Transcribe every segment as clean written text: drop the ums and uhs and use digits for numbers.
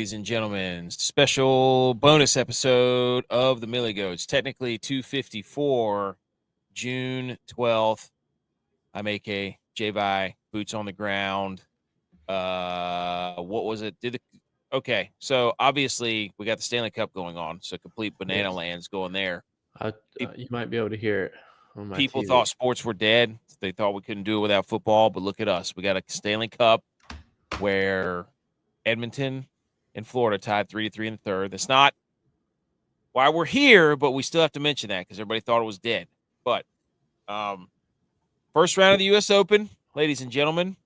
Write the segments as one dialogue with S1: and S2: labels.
S1: ladies and gentlemen. Special bonus episode of the Millie Goats. Technically 254, June 12th. I'm AK, J-By, boots on the ground. What was it? Okay, so obviously we got the Stanley Cup going on, so complete banana lands going there.
S2: You might be able to hear it on my
S1: People
S2: TV.
S1: thought sports were dead. They thought we couldn't do it without football, but look at us. We got a Stanley Cup where Edmonton and Florida tied 3-3 in the third. That's not why we're here, but we still have to mention that because everybody thought it was dead. But first round of the U.S. Open, ladies and gentlemen,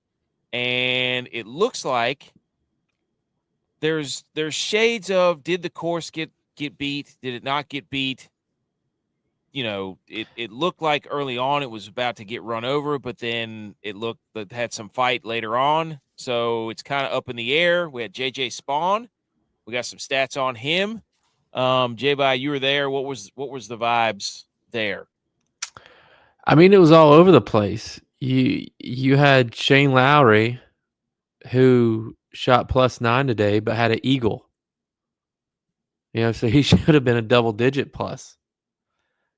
S1: and it looks like there's shades of, did the course get beat? Did it not get beat? You know, it looked like early on it was about to get run over, but then it had some fight later on. So it's kind of up in the air. We had JJ Spaun. We got some stats on him. J-By, you were there. What was the vibes there?
S2: I mean, it was all over the place. You had Shane Lowry, who shot +9 today, but had an eagle. So he should have been a double-digit plus.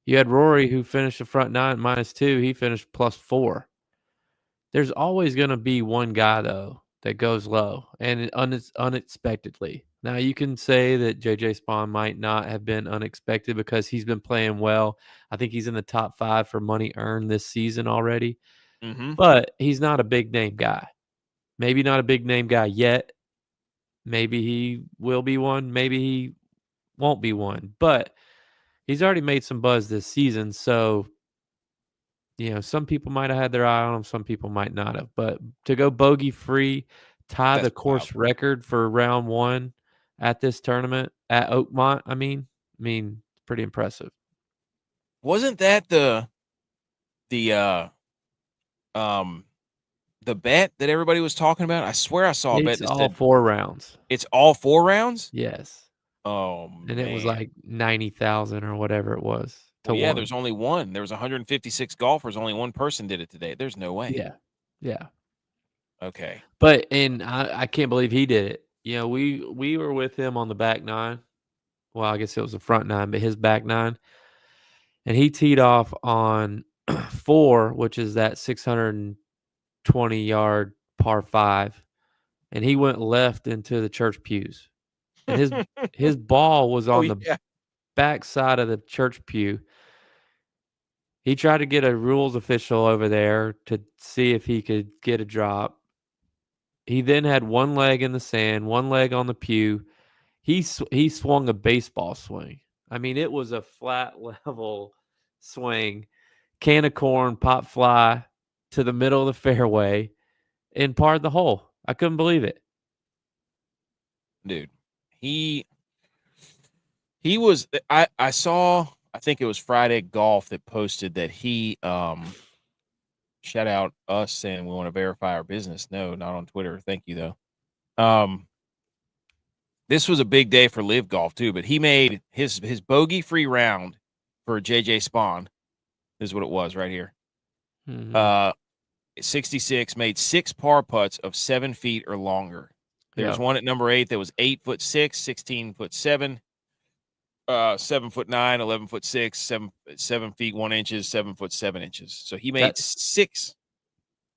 S2: You had Rory, who finished the front nine -2. He finished +4. There's always going to be one guy, though, that goes low and unexpectedly. Now, you can say that JJ Spaun might not have been unexpected because he's been playing well. I think he's in the top 5 for money earned this season already.
S1: Mm-hmm.
S2: But he's not a big-name guy. Maybe not a big-name guy yet. Maybe he will be one. Maybe he won't be one. But he's already made some buzz this season, so some people might have had their eye on him, some people might not have. But to go bogey-free, tie the course record for round one at this tournament at Oakmont, I mean, pretty impressive.
S1: Wasn't that the bet that everybody was talking about? I swear I saw a bet that
S2: all
S1: said
S2: 4 rounds.
S1: It's all 4 rounds?
S2: Yes.
S1: Oh, man.
S2: And it was like 90,000 or whatever it was.
S1: Yeah, there's only one. There was 156 golfers. Only one person did it today. There's no way.
S2: Yeah.
S1: Okay.
S2: But I can't believe he did it. We were with him on the back nine. Well, I guess it was the front nine, but his back nine. And he teed off on 4, which is that 620-yard par 5. And he went left into the church pews. And his ball was on the back side of the church pew. He tried to get a rules official over there to see if he could get a drop. He then had one leg in the sand, one leg on the pew. He swung a baseball swing. I mean, it was a flat level swing. Can of corn, pop fly to the middle of the fairway and parred the hole. I couldn't believe it.
S1: Dude, he was, I saw, I think it was Friday Golf that posted that he, shout out us saying we want to verify our business. No, not on Twitter. Thank you though. This was a big day for Live Golf too, but he made his bogey free round for JJ Spaun. This is what it was right here.
S2: Mm-hmm.
S1: 66, made 6 par putts of 7 feet or longer. There was one at number 8 that was 8'6", 16'7", 7'9", 11'6", 7 feet 1 inches, 7'7" inches. So he made 6.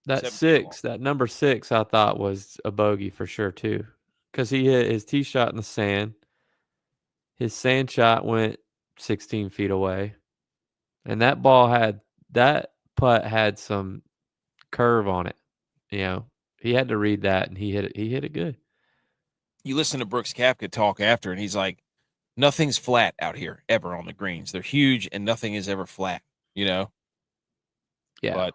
S2: That number 6, I thought was a bogey for sure too, because he hit his tee shot in the sand. His sand shot went 16 feet away, and that putt had some curve on it. He had to read that, and he hit it. He hit it good.
S1: You listen to Brooks Koepka talk after, and he's like, nothing's flat out here ever on the greens. They're huge, and nothing is ever flat.
S2: Yeah.
S1: But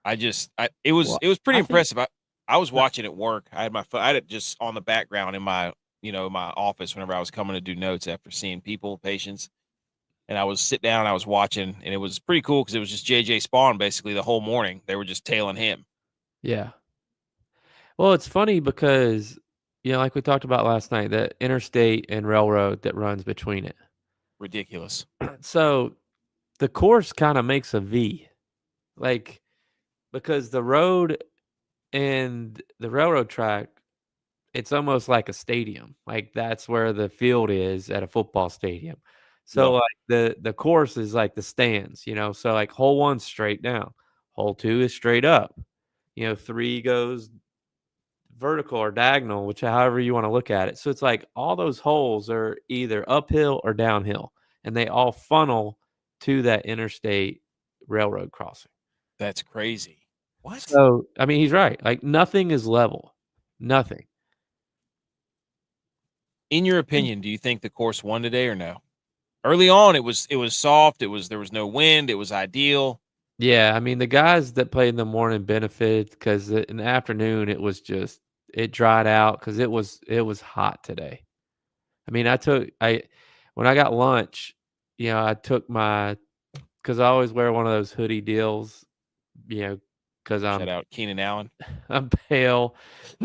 S1: it was pretty impressive. I was watching at work. I had it just on the background in my my office whenever I was coming to do notes after seeing patients. And I was sitting down, I was watching, and it was pretty cool because it was just JJ Spaun basically the whole morning. They were just tailing him.
S2: Yeah. Well, it's funny because, like we talked about last night, that interstate and railroad that runs between it.
S1: Ridiculous.
S2: So the course kind of makes a V. Because the road and the railroad track it's almost like a stadium. Like that's where the field is at a football stadium. So
S1: Yep.
S2: like the course is like the stands, So like hole 1's straight down, hole 2 is straight up. 3 goes vertical or diagonal, which however you want to look at it. So it's like all those holes are either uphill or downhill, and they all funnel to that interstate railroad crossing.
S1: That's crazy. What?
S2: So, I mean, he's right. Like nothing is level. Nothing.
S1: In your opinion, do you think the course won today or no? Early on, it was soft. There was no wind. It was ideal.
S2: Yeah, I mean, the guys that played in the morning benefited because in the afternoon it dried out because it was hot today. I mean, when I got lunch, I took because I always wear one of those hoodie deals, because
S1: Shout out Keenan Allen.
S2: I'm pale,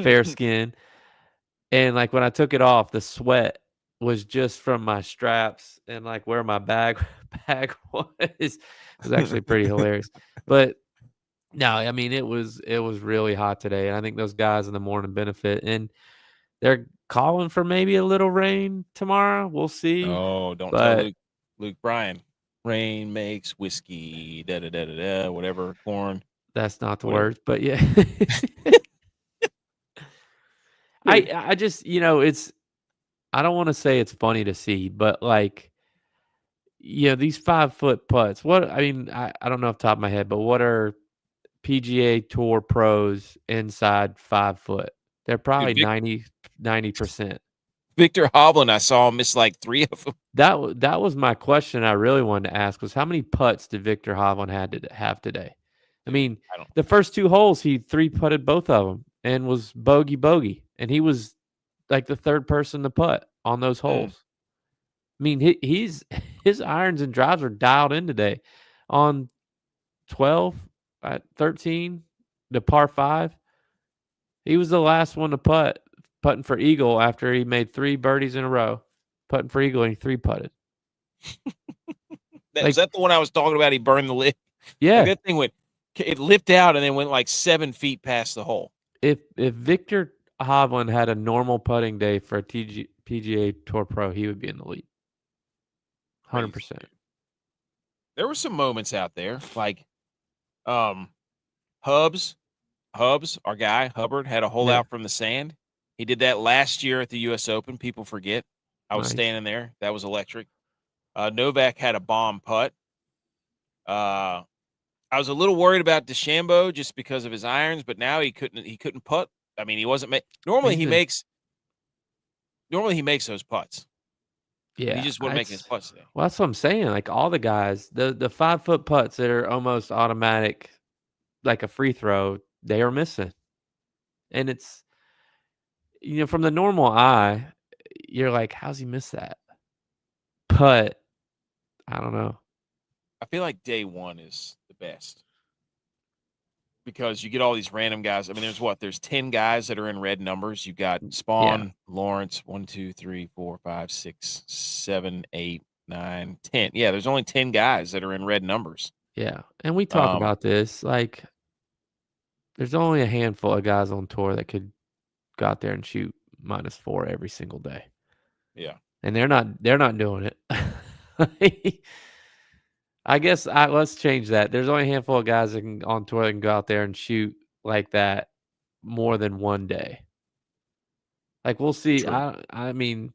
S2: fair skin, and like when I took it off, the sweat was just from my straps and like where my bag was. It was actually pretty hilarious, but. No, I mean it was really hot today, and I think those guys in the morning benefit, and they're calling for maybe a little rain tomorrow. We'll see,
S1: Oh, don't tell
S2: but
S1: Luke Bryan. Rain makes whiskey. Da da da da da. Whatever. Corn.
S2: that's not the
S1: Whatever.
S2: words. But yeah, I just it's I don't want to say it's funny to see, but like these 5-foot putts. What I mean, I don't know off the top of my head, but what are PGA Tour pros inside 5 foot? They're probably
S1: Dude,
S2: 90%.
S1: Victor Hovland, I saw him miss like 3 of them.
S2: That was my question I really wanted to ask was how many putts did Victor Hovland have today? I mean,
S1: I don't.
S2: the first 2 holes he 3-putted both of them and was bogey, and he was like the third person to putt on those holes. I mean, he's his irons and drives are dialed in today. On 12 at 13, the par 5, he was the last one to putting for eagle after he made 3 birdies in a row. Putting for eagle and he 3-putted.
S1: Was that the one I was talking about? He burned the lip.
S2: Yeah.
S1: Like that thing it lipped out and then went like 7 feet past the hole.
S2: If Victor Hovland had a normal putting day for a PGA Tour Pro, he would be in the lead. 100%.
S1: There were some moments out there, like Hubbs, our guy, Hubbard, had a hole out from the sand. He did that last year at the U.S. Open. People forget. I was standing there. That was electric. Novak had a bomb putt. I was a little worried about DeChambeau just because of his irons, but now he couldn't putt. I mean, he wasn't normally he makes those putts.
S2: Yeah,
S1: he just wasn't making his putts today.
S2: Well, that's what I'm saying. Like all the guys, the 5-foot putts that are almost automatic, like a free throw, they are missing. And it's from the normal eye, you're like, how's he miss that? But I don't know.
S1: I feel like day one is the best because you get all these random guys. I mean, there's 10 guys that are in red numbers. You got Spaun, Lawrence, 1, 2, 3, 4, 5, 6, 7, 8, 9, 10. Yeah, there's only 10 guys that are in red numbers.
S2: Yeah, and we talk about this. Like, there's only a handful of guys on tour that could go out there and shoot -4 every single day.
S1: Yeah,
S2: and they're not doing it. I guess let's change that. There's only a handful of guys on tour that can go out there and shoot like that more than one day. Like we'll see. I mean,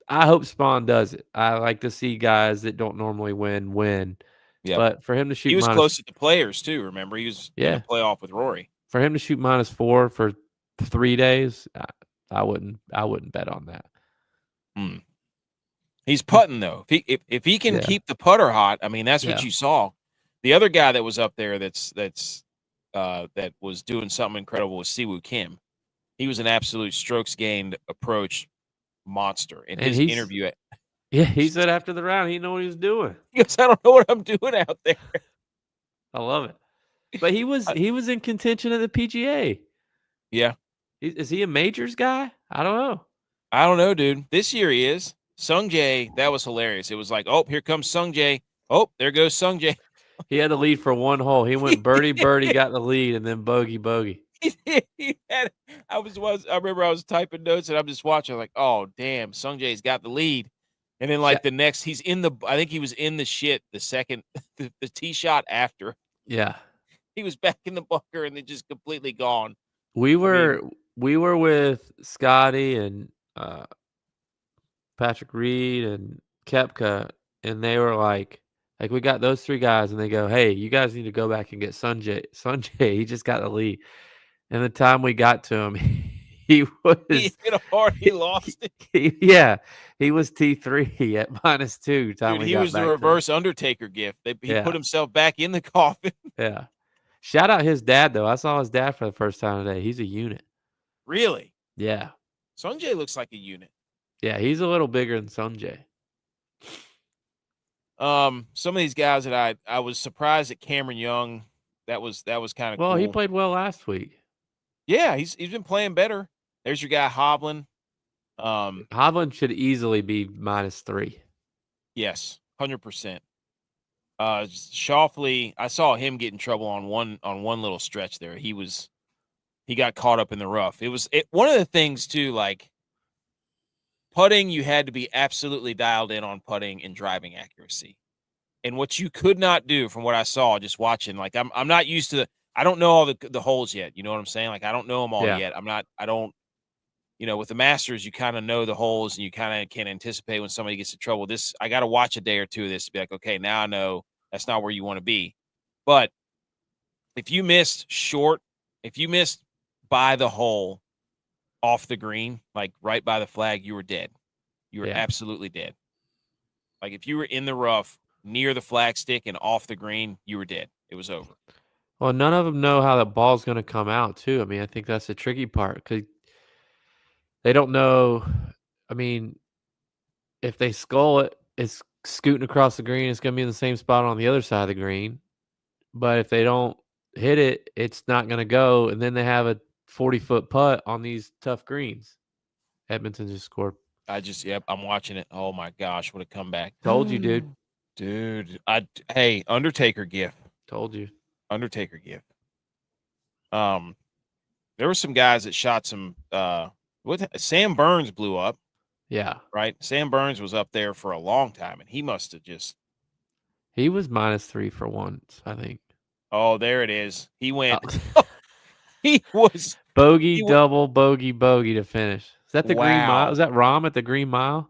S2: I hope Spaun does it. I like to see guys that don't normally win.
S1: Yeah,
S2: but for him to shoot,
S1: he was close to the players too. Remember, he was in a playoff with Rory.
S2: For him to shoot -4 for 3 days, I wouldn't bet on that.
S1: He's putting though. If he can keep the putter hot, I mean that's what you saw. The other guy that was up there that was doing something incredible was Siwoo Kim. He was an absolute strokes gained approach monster in his interview.
S2: He said after the round he didn't know what he was doing.
S1: He goes, I don't know what I'm doing out there.
S2: I love it. But he was in contention at the PGA.
S1: Yeah.
S2: Is he a majors guy? I
S1: don't know, dude. This year he is. Sung Jae, that was hilarious. It was like, oh, here comes Sung Jae. Oh, there goes Sung Jae.
S2: He had the lead for one hole. He went birdie, got the lead, and then bogey.
S1: I remember I was typing notes and I'm just watching like, oh damn, Sungjae's got the lead. And then
S2: Sha
S1: like the next, I think he was in the shit the second the tee shot after.
S2: yeah.
S1: He was back in the bunker and then just completely gone.
S2: We
S1: I mean,
S2: were we were with Scotty and Patrick Reed and Kepka, and they were like we got those 3 guys, and they go, "Hey, you guys need to go back and get Sunjay. Sunjay, he just got the lead." And the time we got to him, he
S1: he
S2: was
S1: hit hard, he lost it.
S2: yeah, he was T3 at -2 time
S1: Dude,
S2: we
S1: he
S2: got
S1: was the
S2: back to him.
S1: reverse Undertaker gift. He put
S2: Yeah,
S1: himself back in the coffin.
S2: yeah. Shout out his dad, though. I saw his dad for the first time today. He's a unit.
S1: Really?
S2: Yeah.
S1: Sungjae looks like a unit.
S2: Yeah, he's a little bigger than Sunjay.
S1: Some of these guys that I was surprised at Cameron Young. That was kind of
S2: Well, he
S1: cool.
S2: played well last week.
S1: Yeah, he's been playing better. There's your guy Hovland.
S2: Hovland should easily be -3.
S1: Yes, 100%. Shoffley, I saw him get in trouble on one little stretch there. He got caught up in the rough. One of the things too, like putting, you had to be absolutely dialed in on putting and driving accuracy. And what you could not do from what I saw just watching, like I'm not used to I don't know all the holes yet. You know what I'm saying? Like I don't know them all
S2: Yeah.
S1: yet. I don't, with the Masters, you kind of know the holes and you kind of can anticipate when somebody gets in trouble. I got to watch a day or two of this to be like, okay, now I know that's not where you want to be. But if you missed short, if you missed by the hole off the green, like right by the flag, you were dead. You were
S2: Yeah.
S1: absolutely dead. Like if you were in the rough near the flag stick and off the green, you were dead. It was over.
S2: Well, none of them know how the ball's gonna come out too. I mean, I think that's the tricky part because they don't know. I mean, if they skull it, it's scooting across the green. It's gonna be in the same spot on the other side of the green. But if they don't hit it, it's not gonna go. And then they have a 40-foot putt on these tough greens. Edmonton just scored.
S1: Yep, I'm watching it. Oh my gosh, what a comeback.
S2: Told you, dude.
S1: Dude, hey, Undertaker gift.
S2: Told you.
S1: Undertaker gift. There were some guys that shot some Sam Burns blew up,
S2: Yeah.
S1: right? Sam Burns was up there for a long time and he must have just
S2: He was -3 for once, I think.
S1: oh, there it is. He
S2: Uh,
S1: went he was
S2: bogey,
S1: he went
S2: double, bogey, bogey to finish. Is that the Green Mile?
S1: wow.
S2: Was that Rom at the Green Mile?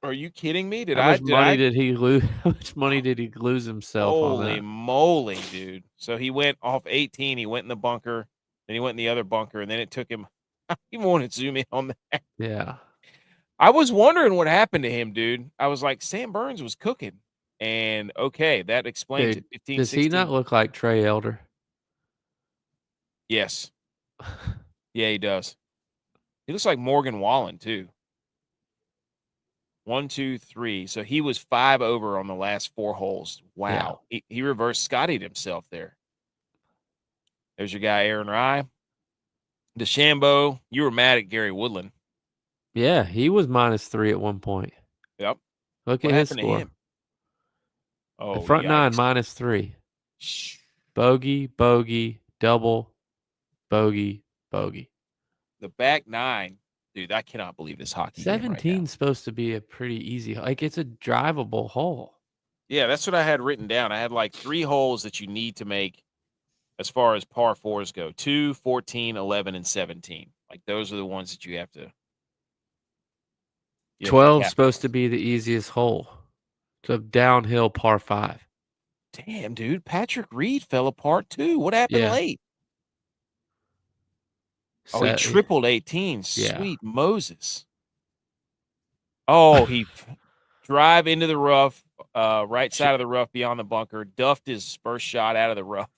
S1: Are you kidding me?
S2: How much money did he lose? How much money did he lose himself on
S1: Holy
S2: that?
S1: moly, dude. So he went off 18, he went in the bunker, then he went in the other bunker, and then it took him I even want to zoom in on that.
S2: Yeah.
S1: I was wondering what happened to him, dude. I was like, Sam Burns was cooking. And okay, that explains
S2: Dude,
S1: it. 15,
S2: does he not
S1: 16.
S2: look like Trey Elder?
S1: Yes. Yeah, he does. He looks like Morgan Wallen, too. 1, 2, 3. So he was 5 over on the last 4 holes. Wow. He reverse Scottied himself there. There's your guy, Aaron Rye. DeChambeau, you were mad at Gary Woodland.
S2: Yeah, he was -3 at one point.
S1: Yep.
S2: Look
S1: What
S2: at his
S1: happened to
S2: score.
S1: him?
S2: The
S1: Oh,
S2: front nine
S1: yikes.
S2: -3. Bogey, bogey, double, bogey, bogey.
S1: The back 9. Dude, I cannot believe this hockey game right now.
S2: 17's supposed to be a pretty easy, like it's a drivable hole.
S1: Yeah, that's what I had written down. I had like 3 holes that you need to make as far as par 4s go. 2, 14, 11, and 17. Like those are the ones that you have to
S2: 12's supposed
S1: capitalize.
S2: to be the easiest hole. It's a downhill par 5.
S1: Damn, dude. Patrick Reed fell apart too. What happened
S2: Yeah.
S1: late? Oh, he
S2: So,
S1: tripled 18.
S2: yeah.
S1: Sweet Moses. Oh, he drive into the rough, right side of the rough beyond the bunker, duffed his first shot out of the rough.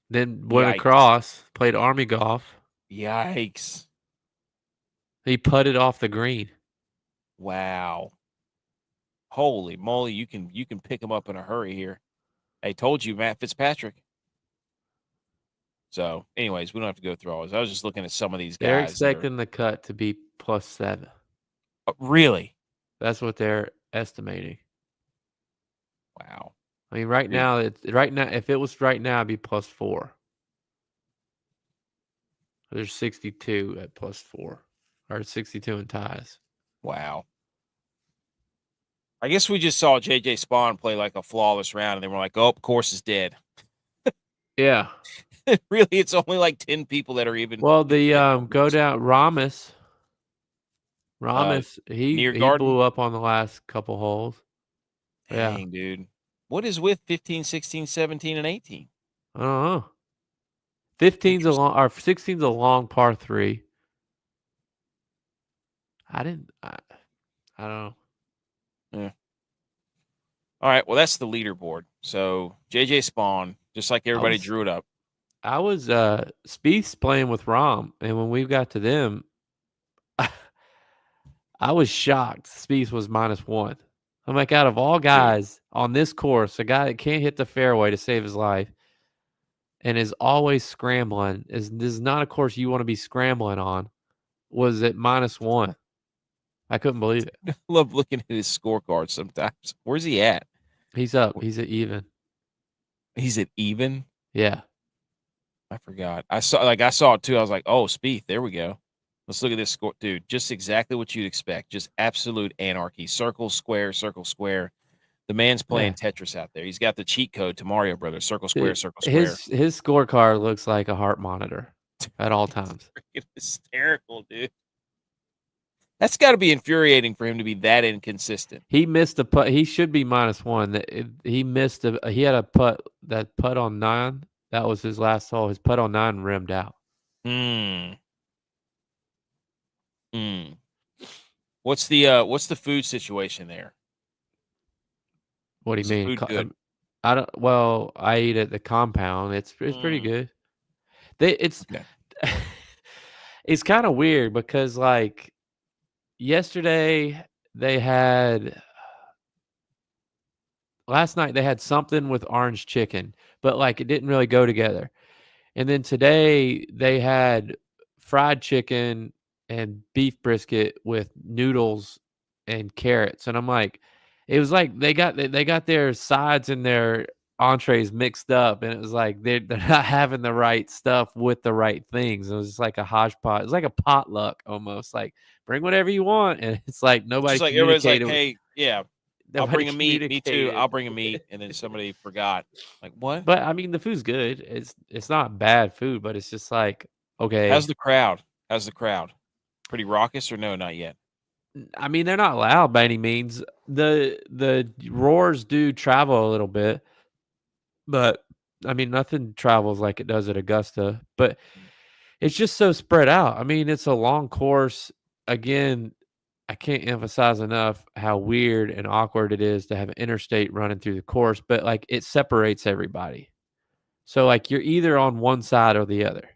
S2: Then went
S1: Yikes.
S2: across, played Army golf.
S1: Yikes.
S2: He putted off the green.
S1: Wow. Holy moly, you can pick him up in a hurry here. I told you, Matt Fitzpatrick. So, anyways, we don't have to go through all this. I was just looking at some of these
S2: They're
S1: guys.
S2: expecting the cut to be +7.
S1: Really?
S2: That's what they're estimating.
S1: Wow.
S2: I mean, right
S1: Dude.
S2: now, if it was right now, it'd be +4. There's 62 at +4, or 62 in ties.
S1: Wow. I guess we just saw JJ Spaun play like a flawless round, and then we're like, "Oh, course is dead."
S2: Yeah.
S1: Really, it's only like 10 people that are even
S2: Well, the
S1: dead
S2: go
S1: numbers.
S2: down Ramos.
S1: Uh,
S2: Ramos, he
S1: Near
S2: he
S1: Garden.
S2: blew up on the last couple holes. Yeah.
S1: Dang, dude. What is with 15, 16, 17, and 18?
S2: I don't know. 15's a
S1: Interesting.
S2: long, or 16's a long par three. I didn't. I don't know.
S1: Yeah. All right. Well, that's the leaderboard. So JJ Spawn, just like
S2: I
S1: everybody
S2: was
S1: drew it up.
S2: I was Spieth's playing with Rom, and when we got to them, I was shocked. Spieth was -1. I'm like, out of all
S1: Dude.
S2: guys on this course, a guy that can't hit the fairway to save his life and is always scrambling, this is not a course you want to be scrambling on, was at -1. I couldn't believe it.
S1: Love looking at his scorecard sometimes. Where's he at?
S2: He's up. He's at even.
S1: He's at even.
S2: Yeah.
S1: I forgot. I saw it too. I was like, oh, Spieth. There we go. Let's look at this score, dude. Just exactly what you'd expect. Just absolute anarchy. Circle, square, circle, square. The man's playing
S2: Yeah.
S1: Tetris out there. He's got the cheat code to Mario Brothers. Circle, square,
S2: Dude,
S1: circle, square.
S2: his scorecard looks like a heart monitor at all
S1: It's
S2: times.
S1: freaking hysterical, dude. That's got to be infuriating for him to be that inconsistent.
S2: He missed a putt. He should be -1. He missed a. He had a putt. That putt on 9. That was his last hole. His putt on 9 rimmed out.
S1: Hmm. Hmm. What's the food situation there?
S2: What do you
S1: Is the
S2: mean?
S1: food good?
S2: I don't. Well, I eat at the compound. It's pretty
S1: Mm,
S2: good. It's
S1: okay.
S2: it's kind of weird because like yesterday they had last night they had something with orange chicken, but like it didn't really go together. And then today they had fried chicken and beef brisket with noodles and carrots. And I'm like, it was like they got their sides and their entrees mixed up, and it was like they're not having the right stuff with the right things. It was just like a hodgepodge. It's like a potluck almost. Like bring whatever you want, and it's like
S1: It's
S2: nobody
S1: just like everybody's like,
S2: communicated.
S1: "Hey, yeah, I'll
S2: Nobody
S1: bring a meat. Me too.
S2: communicated.
S1: I'll bring a meat." And then somebody forgot. Like, what?
S2: But I mean, the food's good. It's not bad food, but it's just like
S1: How's
S2: okay.
S1: the crowd? How's the crowd? Pretty raucous or no? Not yet.
S2: I mean, they're not loud by any means. The roars do travel a little bit, but I mean, nothing travels like it does at Augusta. But it's just so spread out. I mean, it's a long course. Again, I can't emphasize enough how weird and awkward it is to have an interstate running through the course, but like it separates everybody. So like you're either on one side or the other.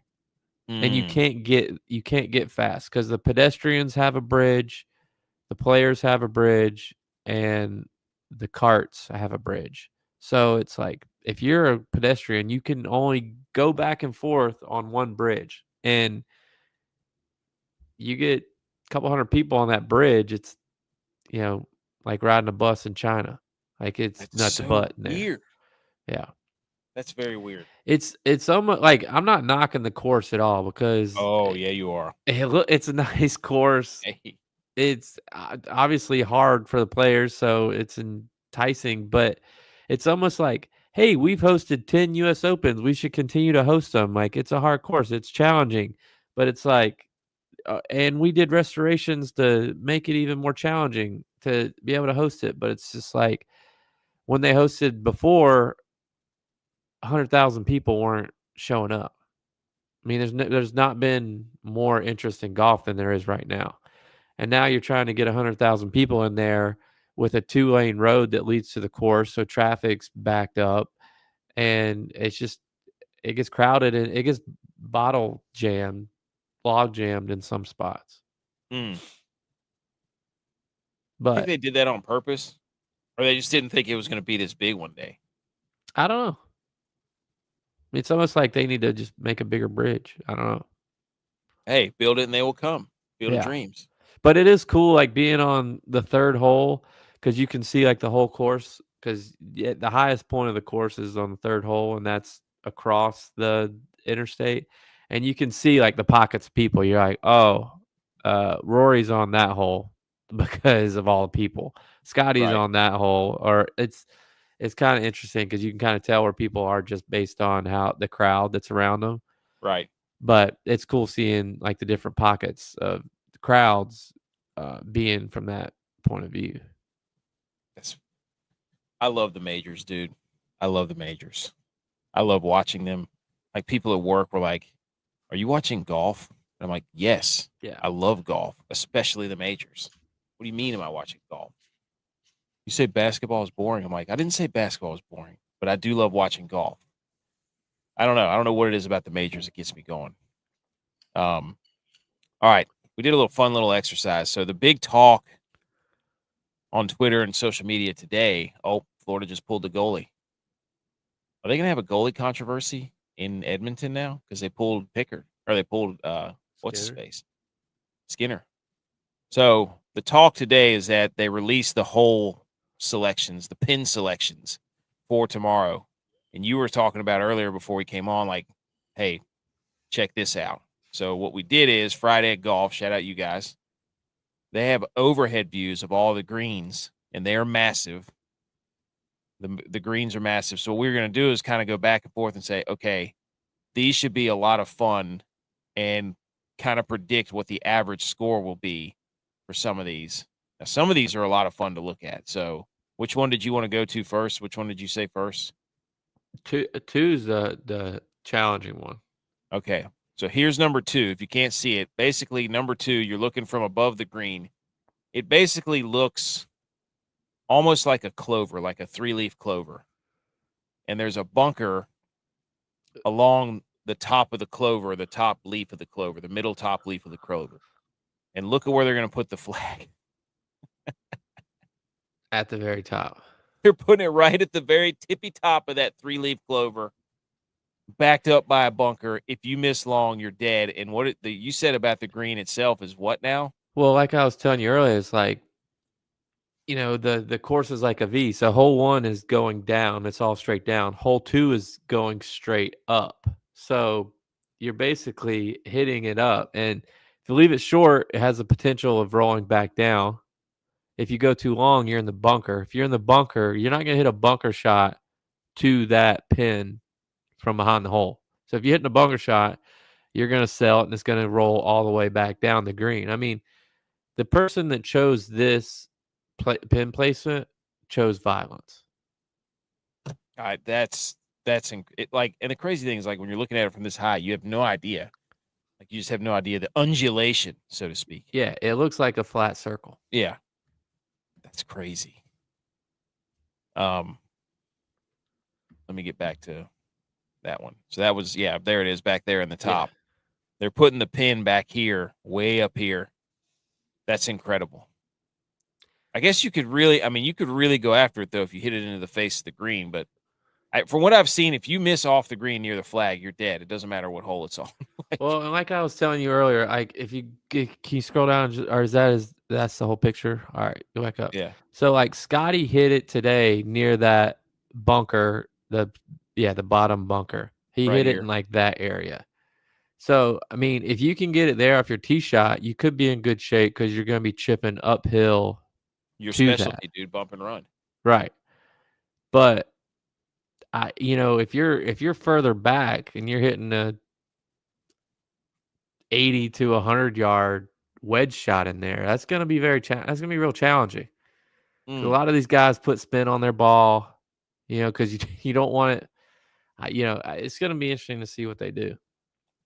S2: And
S1: Mm,
S2: you can't get fast because the pedestrians have a bridge, the players have a bridge, and the carts have a bridge. So it's like if you're a pedestrian, you can only go back and forth on one bridge. And you get a couple hundred people on that bridge, it's like riding a bus in China. Like it's
S1: that's
S2: nut to
S1: so
S2: butt in there.
S1: weird.
S2: Yeah.
S1: That's very weird.
S2: It's almost like I'm not knocking the course at all because
S1: Oh yeah, you are.
S2: it's a nice course.
S1: Hey,
S2: It's obviously hard for the players, so it's enticing, but it's almost like, hey, we've hosted 10 US Opens. We should continue to host them. Like it's a hard course. It's challenging, but it's like, and we did restorations to make it even more challenging to be able to host it. But it's just like when they hosted before, 100,000 people weren't showing up. I mean, there's not been more interest in golf than there is right now. And now you're trying to get 100,000 people in there with a 2-lane road that leads to the course, so traffic's backed up, and it gets crowded and it gets bottle jammed, log jammed in some spots.
S1: mm. You think
S2: But
S1: they did that on purpose, or they just didn't think it was going to be this big one day?
S2: I don't know. It's almost like they need to just make a bigger bridge. I don't know.
S1: Hey, build it and they will come. Field of
S2: Yeah.
S1: Dreams.
S2: But it is cool, like being on the third hole because you can see like the whole course. Because the highest point of the course is on the third hole, and that's across the interstate. and you can see like the pockets of people. You're like, oh, Rory's on that hole because of all the people. Scotty's
S1: Right.
S2: on that hole, or it's kind of interesting because you can kind of tell where people are just based on how the crowd that's around them.
S1: Right.
S2: But it's cool seeing like the different pockets of the crowds being from that point of view.
S1: That's, I love the majors, dude. I love the majors. I love watching them. Like people at work were like, "Are you watching golf?" And I'm like, "Yes,
S2: Yeah.
S1: I love golf, especially the majors." What do you mean? Am I watching golf? You say basketball is boring. I'm like, I didn't say basketball is boring, but I do love watching golf. I don't know. I don't know what it is about the majors that gets me going. Um, all right, we did a little fun little exercise. So the big talk on Twitter and social media today. Oh, Florida just pulled the goalie. Are they going to have a goalie controversy in Edmonton now because they pulled Pickard or they pulled what's his
S2: Skinner.
S1: face Skinner? So the talk today is that they released the whole selections, the pin selections for tomorrow. And you were talking about earlier before we came on, like, hey, check this out. So what we did is Friday at golf, shout out you guys. They have overhead views of all the greens, and they are massive. The greens are massive. So what we're going to do is kind of go back and forth and say, okay, these should be a lot of fun and kind of predict what the average score will be for some of these. Now, some of these are a lot of fun to look at. So which one did you want to go to first? Which one did you say first?
S2: Two's the challenging one.
S1: Okay. So here's number 2. If you can't see it, basically number 2, you're looking from above the green. It basically looks almost like a clover, like a 3-leaf clover. And there's a bunker along the top of the clover, the top leaf of the clover, the middle top leaf of the clover. And look at where they're going to put the flag.
S2: At the very top.
S1: They're putting it right at the very tippy top of that 3-leaf clover, backed up by a bunker. If you miss long, you're dead. And what you said about the green itself is what now?
S2: Well, like I was telling you earlier, it's like, the course is like a V. So hole 1 is going down. It's all straight down. Hole 2 is going straight up. So you're basically hitting it up. And if you leave it short, it has the potential of rolling back down. If you go too long, you're in the bunker. If you're in the bunker, you're not going to hit a bunker shot to that pin from behind the hole. So if you're hitting a bunker shot, you're going to sell it and it's going to roll all the way back down the green. I mean, the person that chose this pin placement chose violence.
S1: That's like, and the crazy thing is, like, when you're looking at it from this high, you have no idea. Like, you just have no idea the undulation, so to speak.
S2: Yeah, it looks like a flat circle.
S1: Yeah, that's crazy. Let me get back to that one. So that was, yeah, there it is back there in the top.
S2: Yeah.
S1: They're putting the pin back here, way up here. That's incredible. I guess you could really, you could really go after it though if you hit it into the face of the green. But from what I've seen, if you miss off the green near the flag, you're dead. It doesn't matter what hole it's on.
S2: Well, and like I was telling you earlier, like if you can you scroll down, or that's the whole picture? All right, go back up.
S1: Yeah.
S2: So like Scotty hit it today near that bunker, the bottom bunker. He
S1: Right
S2: hit it
S1: here.
S2: in like that area. So I mean, if you can get it there off your tee shot, you could be in good shape because you're going to be chipping uphill
S1: Your
S2: to that.
S1: specialty, dude, bump and run.
S2: Right. But if you're further back and you're hitting a 80 to 100-yard wedge shot in there, that's going to be that's going to be real challenging. A
S1: Mm,
S2: lot of these guys put spin on their ball, because you don't want it. It's going to be interesting to see what they do.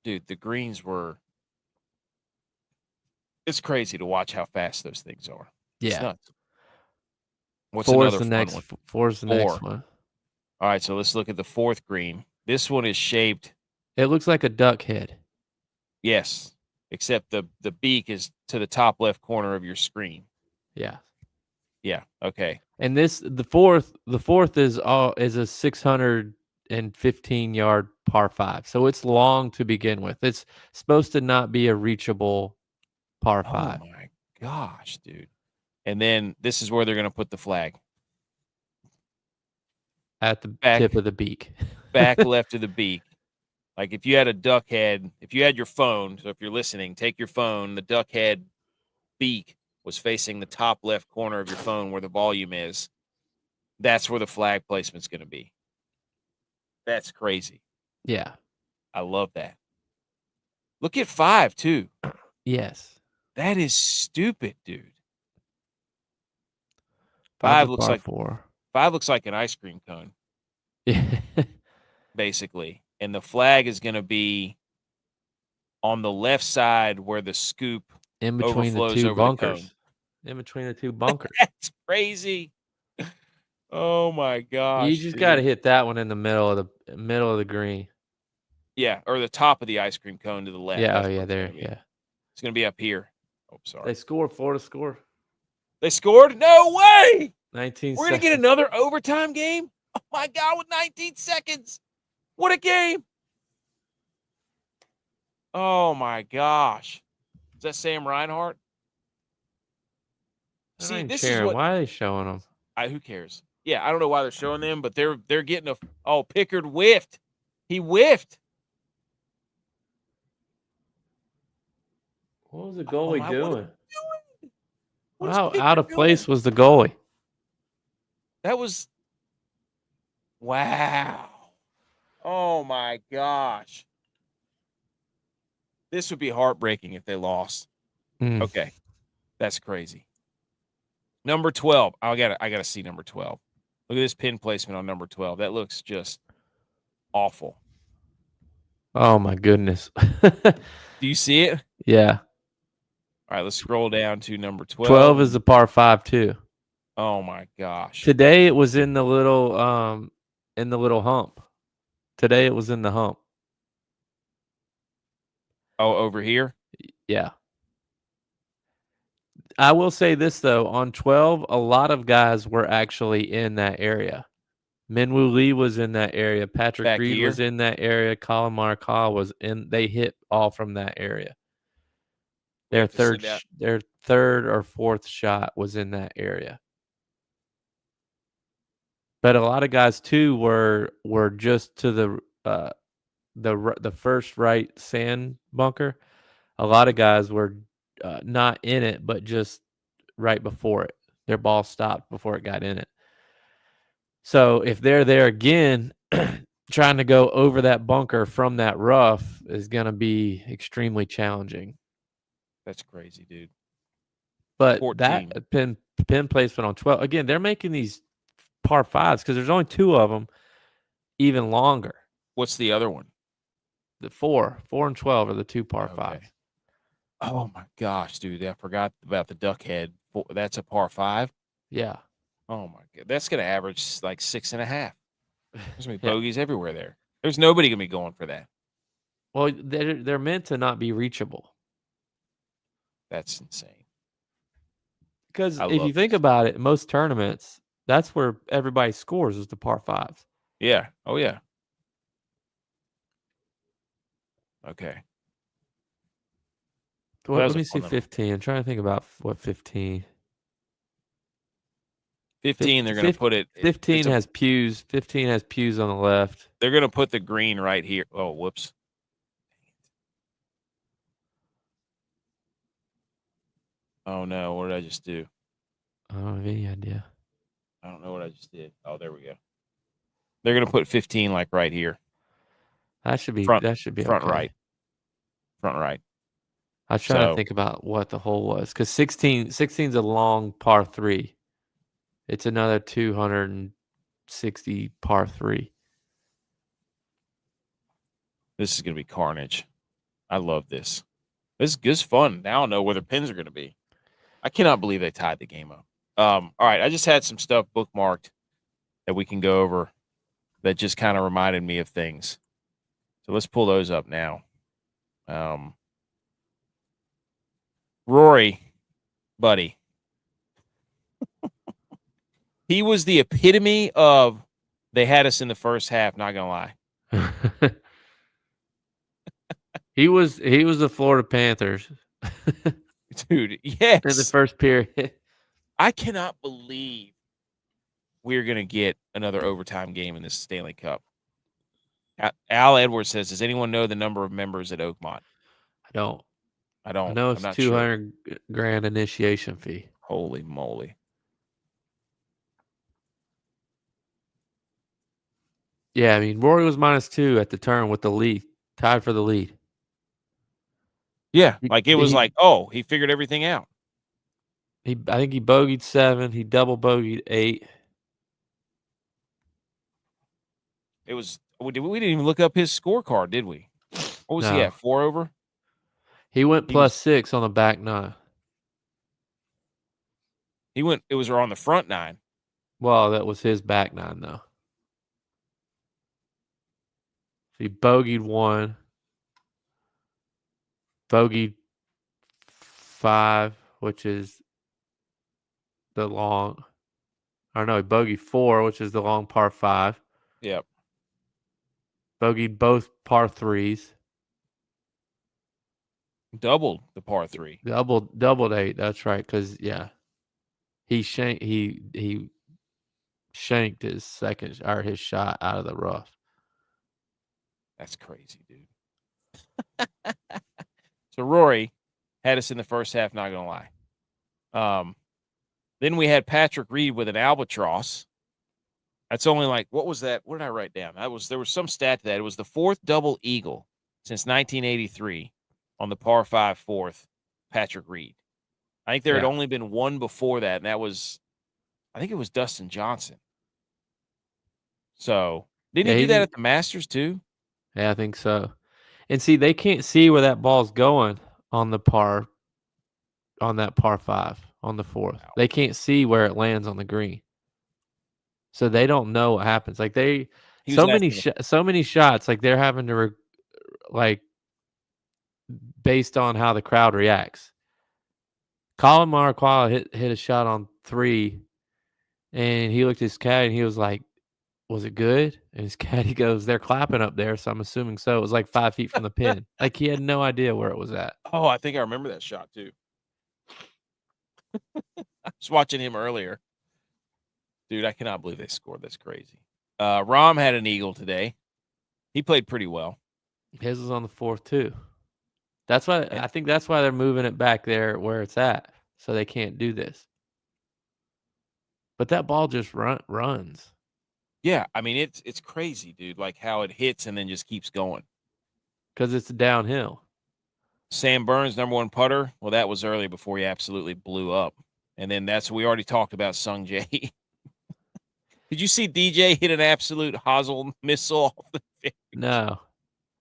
S1: dude, the greens were. It's crazy to watch how fast those things are. It's
S2: Yeah.
S1: nuts. What's another fun one?
S2: Four is the next one.
S1: All right, so let's look at the 4th green. This one is shaped.
S2: It looks like a duck head.
S1: Yes, except the beak is to the top left corner of your screen.
S2: Yeah.
S1: Yeah. Okay.
S2: And the fourth is a 615-yard par 5. So it's long to begin with. It's supposed to not be a reachable par 5.
S1: Oh my gosh, dude. And then this is where they're going to put the flag.
S2: At the
S1: Back,
S2: tip of the beak.
S1: back left of the beak. Like if you had a duck head, if you had your phone, so if you're listening, take your phone, the duck head beak was facing the top left corner of your phone where the volume is. That's where the flag placement's going to be. That's crazy.
S2: Yeah.
S1: I love that. Look at 5 too.
S2: Yes.
S1: That is stupid, dude.
S2: 5
S1: 5
S2: a
S1: looks
S2: par
S1: like
S2: 4.
S1: 5 looks like an ice cream cone,
S2: Yeah.
S1: basically. And the flag is going to be on the left side where the scoop
S2: In between the
S1: overflows
S2: two
S1: over the cone.
S2: bunkers. In between the two bunkers.
S1: That's crazy. Oh my
S2: You
S1: gosh,
S2: just got to
S1: dude.
S2: hit that one in the middle of the green.
S1: Yeah, or the top of the ice cream cone to the left.
S2: Yeah,
S1: That's
S2: oh
S1: where
S2: yeah,
S1: it's going
S2: there.
S1: to be.
S2: Yeah.
S1: It's going to be up here. Oh, sorry.
S2: They score, Florida score.
S1: They scored? No way.
S2: 19
S1: We're going to
S2: seconds.
S1: get another overtime game? Oh my God, with 19 seconds. What a game. Oh my gosh. Is that Sam Reinhart?
S2: They're not
S1: See,
S2: even
S1: this is
S2: cheering.
S1: what
S2: Why are they showing them?
S1: who cares? Yeah, I don't know why they're showing them, but they're getting Pickard whiffed. He whiffed.
S2: What was the
S1: Oh
S2: goalie
S1: my, what is
S2: doing?
S1: he doing? What is
S2: How
S1: Pickard
S2: out of
S1: doing?
S2: place was the goalie?
S1: That was wow. Oh my gosh. This would be heartbreaking if they lost. Okay. That's crazy. Number 12. I gotta see number 12. Look at this pin placement on number 12. That looks just awful.
S2: Oh my goodness.
S1: Do you see it?
S2: Yeah.
S1: All right, let's scroll down to number 12.
S2: 12 is the par 5 too.
S1: Oh my gosh.
S2: Today it was in the little hump. Today it was in the hump.
S1: Oh, over here?
S2: Yeah. I will say this though, on 12, a lot of guys were actually in that area. Minwoo Lee was in that area. Patrick
S1: Back
S2: Reed
S1: here?
S2: was in that area. Colin Markall was in. They hit all from that area.
S1: We
S2: Their
S1: have to send out.
S2: their third or fourth shot was in that area. But a lot of guys too were just to the first right sand bunker. A lot of guys were not in it, but just right before it. Their ball stopped before it got in it. So if they're there again, trying to go over that bunker from that rough is going to be extremely challenging.
S1: That's crazy, dude.
S2: But
S1: 14.
S2: that pin placement on 12, again, they're making these par 5s because there's only 2 of them even longer.
S1: What's the other one?
S2: The 4 and 12 are the 2 par 5s.
S1: Oh my gosh, dude! I forgot about the duck head. That's a par 5.
S2: Yeah.
S1: Oh my god, that's gonna average like 6.5. There's gonna be
S2: Yeah.
S1: bogeys everywhere there. There's nobody gonna be going for that.
S2: Well, they're meant to not be reachable.
S1: That's insane.
S2: Because
S1: I
S2: if
S1: love
S2: you think
S1: this.
S2: about it, most tournaments, that's where everybody scores is the par 5s.
S1: Yeah. Oh yeah. Okay.
S2: Well,
S1: That
S2: let
S1: was a
S2: me
S1: fun
S2: see
S1: little.
S2: 15. I'm trying to think about what 15.
S1: 15. They're gonna put it.
S2: 15 has pews. 15 has pews on the left.
S1: They're gonna put the green right here. Oh, whoops. Oh no! What did I just do?
S2: I don't have any idea.
S1: I don't know what I just did. Oh, there we go. They're gonna put 15 like right here.
S2: That should be
S1: Front
S2: okay.
S1: right. Front right.
S2: I was trying to think about what the hole was because 16's a long par 3. It's another 260 par 3.
S1: This is gonna be carnage. I love this. This is fun. Now I know where the pins are gonna be. I cannot believe they tied the game up. All right, I just had some stuff bookmarked that we can go over that just kind of reminded me of things. So let's pull those up now. Rory, buddy. He was the epitome of they had us in the first half, not gonna lie.
S2: He was the Florida Panthers.
S1: Dude, yes.
S2: In the first period.
S1: I cannot believe we're gonna get another overtime game in this Stanley Cup. Al Edwards says, "Does anyone know the number of members at Oakmont?"
S2: I don't.
S1: I
S2: I
S1: don't.
S2: know
S1: I'm
S2: it's
S1: not sure.
S2: 200 grand initiation fee.
S1: Holy moly!
S2: Yeah, I mean Rory was -2 at the turn with the lead, tied for the lead.
S1: Yeah,
S2: He,
S1: like it was
S2: he
S1: like, oh, he figured everything out.
S2: I think he bogeyed 7. He double bogeyed 8.
S1: It was. We didn't even look up his scorecard, did we? What was he
S2: No,
S1: at? 4 over.
S2: he went
S1: He was.
S2: +6 on the back 9.
S1: He went. It was on the front 9.
S2: Well, that was his back 9 though. So he bogeyed 1, bogeyed 5, which is the long. Or no, he bogeyed 4, which is the long par 5.
S1: Yep.
S2: Bogeyed both par 3s.
S1: Doubled the par 3.
S2: Doubled 8. That's right. Because yeah, he shanked his second or his shot out of the rough.
S1: That's crazy, dude. So Rory had us in the first half. Not gonna lie. Then we had Patrick Reed with an albatross. That's only like, what was that? What did I write down? There was some stat to that. It was the 4th double eagle since 1983 on the par 5 fourth. Patrick Reed. I think there had only been one before that, and that was, I think it was Dustin Johnson. So didn't he do that at the Masters too?
S2: Yeah, I think so. And see, they can't see where that ball's going on that par 5 on the 4th.
S1: Wow.
S2: They can't see where it lands on the green. So they don't know what happens. Like so many shots like they're having to like based on how the crowd reacts. Colin Marquardt hit a shot on 3 and he looked at his caddy and he was like, "Was it good?" And his caddy goes, "They're clapping up there, so I'm assuming so." It was like 5 feet from the pin. Like he had no idea where it was at.
S1: Oh, I think I remember that shot too. I was watching him earlier. Dude, I cannot believe they scored. That's crazy. Rahm had an eagle today. He played pretty well.
S2: His was on the 4th too. I think that's why they're moving it back there where it's at, so they can't do this. But that ball just runs.
S1: Yeah, I mean it's crazy, dude. Like how it hits and then just keeps going.
S2: Because it's downhill.
S1: Sam Burns, number 1 putter. Well, that was early before he absolutely blew up. And then we already talked about Sung Jae. Did you see DJ hit an absolute hosel missile off the fairway?
S2: No.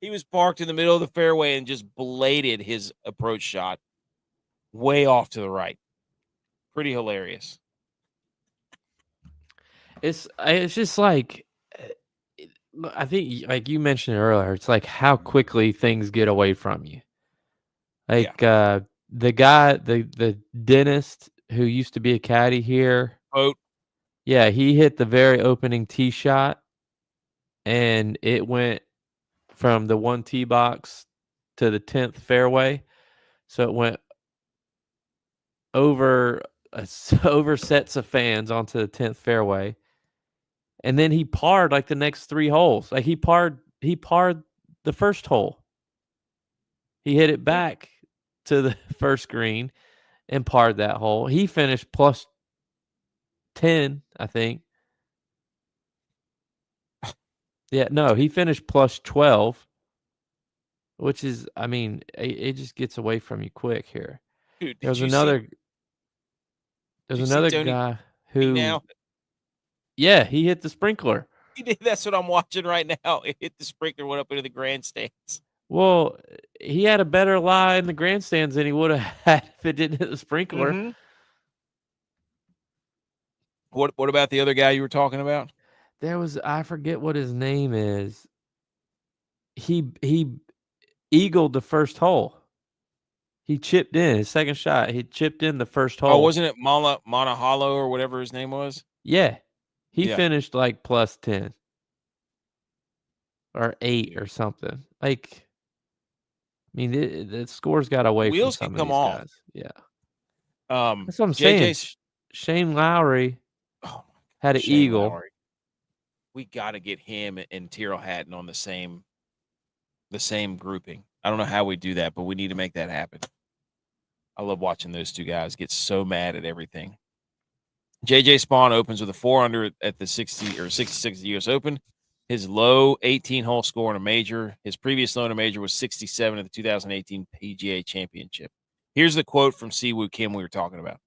S1: He was parked in the middle of the fairway and just bladed his approach shot way off to the right. Pretty hilarious.
S2: It's just like I think like you mentioned earlier, it's like how quickly things get away from you. Like the guy, the dentist who used to be a caddy here.
S1: Boat.
S2: Yeah, he hit the very opening tee shot and it went from the 1 tee box to the 10th fairway. So it went over sets of fans onto the 10th fairway. And then he parred like the next 3 holes. Like he parred the first hole. He hit it back to the first green and parred that hole. He finished plus 10, I think. Yeah, no, he finished plus 12, which is, I mean, it just gets away from you quick here.
S1: Dude,
S2: There's another guy who
S1: now?
S2: Yeah, he hit the sprinkler.
S1: He did. That's what I'm watching right now. It hit the sprinkler, went up into the grandstands.
S2: Well, he had a better lie in the grandstands than he would have had if it didn't hit the sprinkler.
S1: Mm-hmm. What about the other guy you were talking about?
S2: There was, I forget what his name is. He eagled the first hole. He chipped in his second shot. He chipped in the first hole.
S1: Oh, wasn't it Monahalo or whatever his name was?
S2: Yeah. He finished like plus 10 or 8 or something. Like, I mean, the score's got away from some of these guys. Yeah. That's what I'm saying. Shane Lowry had an eagle.
S1: Lowry. we got to get him and Tyrrell Hatton on the same grouping. I don't know how we do that, but we need to make that happen. I love watching those two guys get so mad at everything. JJ Spaun opens with a 4-under at the 60 or 66 at the U.S. Open. His low 18-hole score in a major. His previous low in a major was 67 at the 2018 PGA Championship. Here's the quote from Siwoo Kim we were talking about.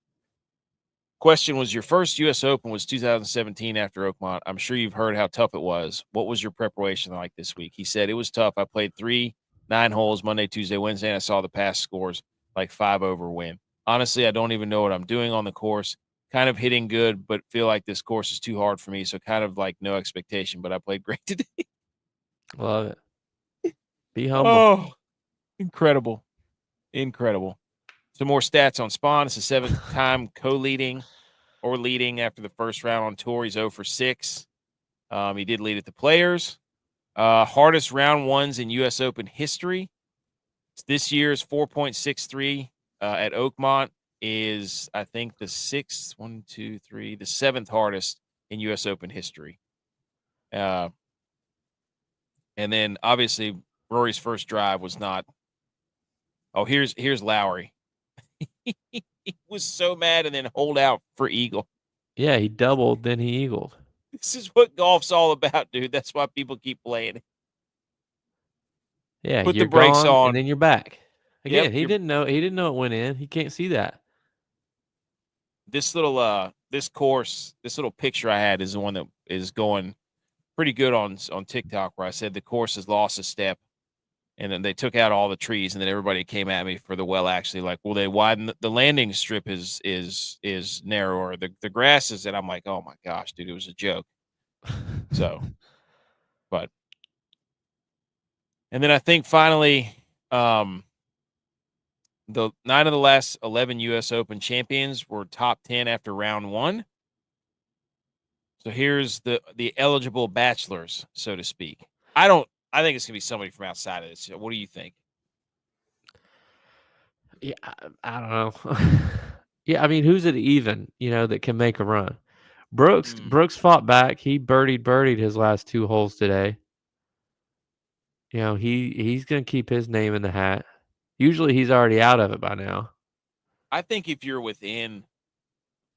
S1: Question was, your first U.S. Open was 2017 after Oakmont. I'm sure you've heard how tough it was. What was your preparation like this week? He said, it was tough. I played 3 9-holes Monday, Tuesday, Wednesday, and I saw the past scores like 5 over win. Honestly, I don't even know what I'm doing on the course. Kind of hitting good, but feel like this course is too hard for me. So kind of like no expectation, but I played great today.
S2: Love it. Be humble.
S1: Oh, incredible. Incredible. Some more stats on Spaun. It's the 7th time co-leading or leading after the first round on tour. He's 0 for 6. He did lead at the Players. Hardest round ones in U.S. Open history. This year's 4.63 at Oakmont is, I think, the 7th hardest in U.S. Open history. And then, obviously, Rory's first drive was not. Oh, here's Lowry. He was so mad and then hold out for eagle.
S2: Yeah, he doubled, then he eagled.
S1: This is what golf's all about, dude. That's why people keep playing it.
S2: Yeah,
S1: Put
S2: you're
S1: the brakes
S2: gone,
S1: on,
S2: and then you're back. Again,
S1: Yep,
S2: he didn't know it went in. He can't see that.
S1: This little this course, this little picture I had is the one that is going pretty good on TikTok, where I said the course has lost a step, and then they took out all the trees, and then everybody came at me for the actually like, well, they widen the landing strip is narrower, the grass is, and I'm like, oh my gosh, dude, it was a joke. So, but, and then I think finally, the 9 of the last 11 U.S. Open champions were top 10 after round 1. So here's the eligible bachelors, so to speak. I think it's gonna be somebody from outside of this. What do you think?
S2: Yeah, I don't know. Yeah, I mean, who's it even, that can make a run? Brooks fought back. He birdied his last 2 holes today. He's going to keep his name in the hat. Usually he's already out of it by now.
S1: I think if you're within,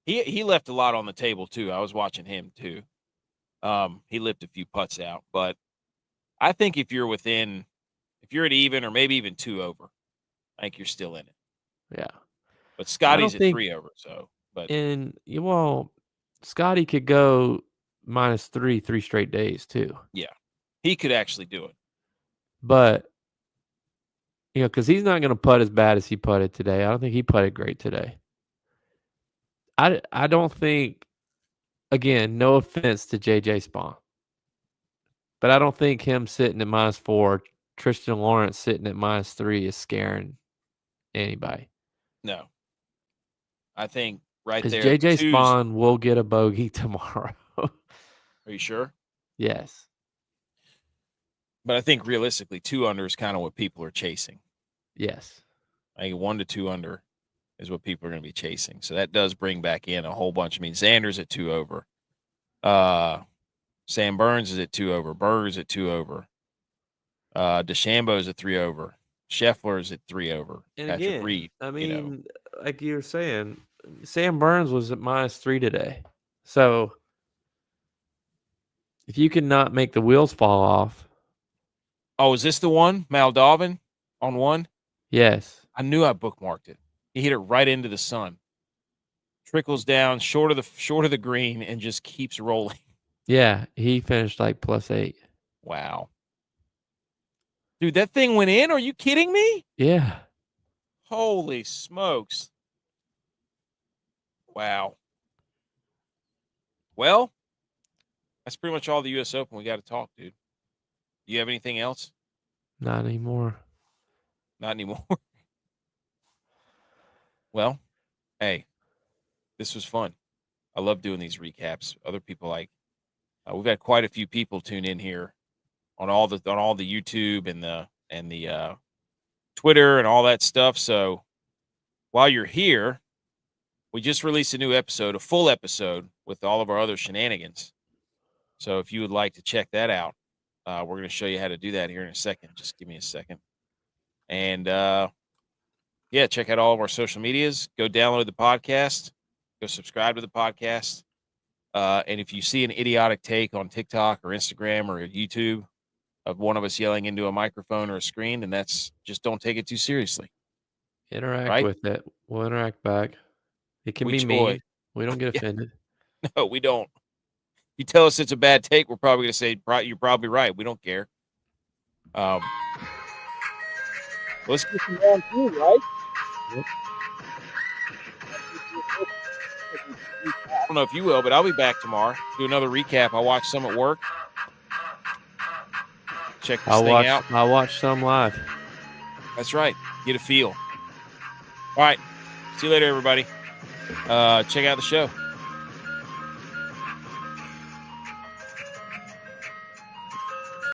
S1: he left a lot on the table too. I was watching him too. He left a few putts out, but I think if you're at even or maybe even 2 over, I think you're still in it.
S2: Yeah.
S1: But Scotty's at 3 over, so. But
S2: Scotty could go -3 3 straight days too.
S1: Yeah, he could actually do it.
S2: But because he's not going to putt as bad as he putted today. I don't think he putted great today. I don't think. Again, no offense to JJ Spaun, but I don't think him sitting at -4, Tristan Lawrence sitting at -3 is scaring anybody.
S1: No, I think right
S2: Because
S1: there.
S2: JJ Spaun will get a bogey tomorrow.
S1: Are you sure?
S2: Yes.
S1: But I think realistically, 2 under is kind of what people are chasing.
S2: Yes.
S1: I think 1 to 2 under is what people are going to be chasing. So that does bring back in a whole bunch. I mean, Xander's at 2 over. Sam Burns is at 2 over. Berger's at 2 over. DeChambeau's at 3 over. Scheffler's at 3 over.
S2: And
S1: Patrick
S2: again,
S1: Reed.
S2: I mean, like you were saying, Sam Burns was at -3 today. So if you can not make the wheels fall off.
S1: Oh, is this the one? Maldovin on 1?
S2: Yes.
S1: I knew I bookmarked it. He hit it right into the sun. Trickles down short of the green and just keeps rolling.
S2: Yeah, he finished like +8.
S1: Wow. Dude, that thing went in? Are you kidding me?
S2: Yeah.
S1: Holy smokes. Wow. Well, that's pretty much all the U.S. Open we got to talk, dude. Do you have anything else?
S2: Not anymore.
S1: Not anymore. Well, hey, this was fun. I love doing these recaps. Other people we've had quite a few people tune in here on all the YouTube and the Twitter and all that stuff. So while you're here, we just released a new episode, a full episode with all of our other shenanigans. So if you would like to check that out, we're going to show you how to do that here in a second. Just give me a second. And yeah, check out all of our social medias. Go download the podcast. Go subscribe to the podcast. And if you see an idiotic take on TikTok or Instagram or YouTube of one of us yelling into a microphone or a screen, then that's just don't take it too seriously.
S2: Interact
S1: Right?
S2: with it. We'll interact back. It can be
S1: Joy.
S2: mean. We don't get
S1: Yeah.
S2: offended.
S1: No, we don't. You tell us it's a bad take, we're probably going to say you're probably right. We don't care. Let's get some round two, right?
S2: Yep.
S1: I don't know if you will, but I'll be back tomorrow. Do another recap. I'll watch some at work. Check this thing out.
S2: I'll watch some live.
S1: That's right. Get a feel. All right. See you later, everybody. Check out the show.